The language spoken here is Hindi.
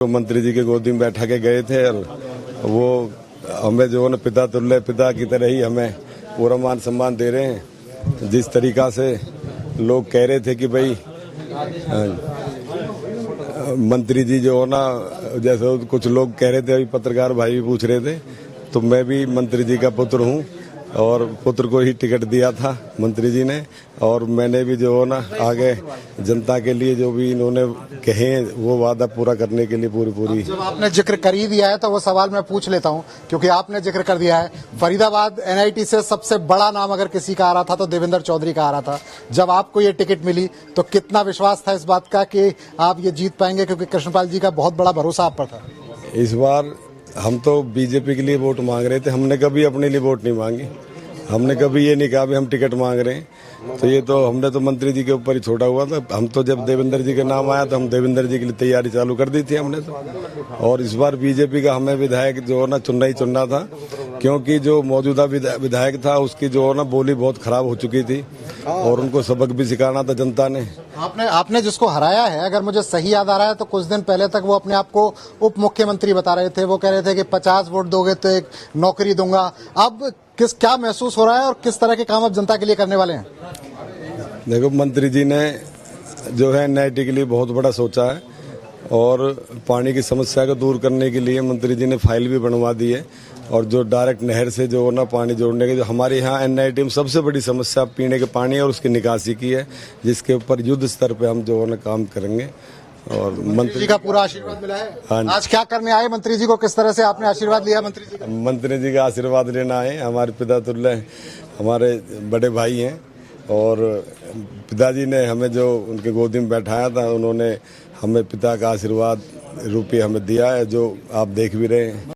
तो मंत्री जी के गोदी में बैठा के गए थे और वो हमें जो है ना पिता तुल्य, पिता की तरह ही हमें पूरा मान सम्मान दे रहे हैं। जिस तरीका से लोग कह रहे थे कि भाई मंत्री जी जो है ना, जैसे कुछ लोग कह रहे थे, अभी पत्रकार भाई भी पूछ रहे थे, तो मैं भी मंत्री जी का पुत्र हूँ और पुत्र को ही टिकट दिया था मंत्री जी ने। और मैंने भी जो है ना आगे जनता के लिए जो भी इन्होंने कहे वो वादा पूरा करने के लिए पूरी। जब आपने जिक्र कर ही दिया है तो वो सवाल मैं पूछ लेता हूं, क्योंकि आपने जिक्र कर दिया है। फरीदाबाद एनआईटी से सबसे बड़ा नाम अगर किसी का आ रहा था तो देवेंद्र चौधरी का आ रहा था। जब आपको ये टिकट मिली तो कितना विश्वास था इस बात का कि आप ये जीत पाएंगे, क्योंकि कृष्णपाल जी का बहुत बड़ा भरोसा आप पर था? इस बार हम तो बीजेपी के लिए वोट मांग रहे थे, हमने कभी अपने लिए वोट नहीं मांगी। हमने कभी ये नहीं कहा भी हम टिकट मांग रहे हैं। तो ये तो हमने तो मंत्री जी के ऊपर ही छोड़ा हुआ था। हम तो जब देवेंद्र जी का नाम आया तो हम देवेंद्र जी के लिए तैयारी चालू कर दी थी हमने तो। और इस बार बीजेपी का हमें विधायक जो है ना चुनना ही चुनना था, क्योंकि जो मौजूदा विधायक था उसकी जो है ना बोली बहुत खराब हो चुकी थी और उनको सबक भी सिखाना था जनता ने। आपने जिसको हराया है, अगर मुझे सही याद आ रहा है तो कुछ दिन पहले तक वो अपने आप को उप मुख्यमंत्री बता रहे थे। वो कह रहे थे कि 50 वोट दोगे तो एक नौकरी दूंगा। अब क्या महसूस हो रहा है और किस तरह के काम अब जनता के लिए करने वाले हैं? देखो, मंत्री जी ने जो है एनआईटी के लिए बहुत बड़ा सोचा है और पानी की समस्या को दूर करने के लिए मंत्री जी ने फाइल भी बनवा दी है। और जो डायरेक्ट नहर से जो ना पानी जोड़ने के, जो हमारे यहाँ एनआईटी में सबसे बड़ी समस्या पीने के पानी और उसकी निकासी की है, जिसके ऊपर युद्ध स्तर पे हम जो है ना काम करेंगे। और मंत्री जी का पूरा आशीर्वाद मिला है। हाँ, आज क्या करने आए मंत्री जी को, किस तरह से आपने आशीर्वाद लिया मंत्री जी का? मंत्री जी का आशीर्वाद लेना है। हमारे पिता तुल्य हमारे बड़े भाई हैं और पिताजी ने हमें जो उनके गोदी में बैठाया था, उन्होंने हमें पिता का आशीर्वाद रूपी हमें दिया है, जो आप देख भी रहे हैं।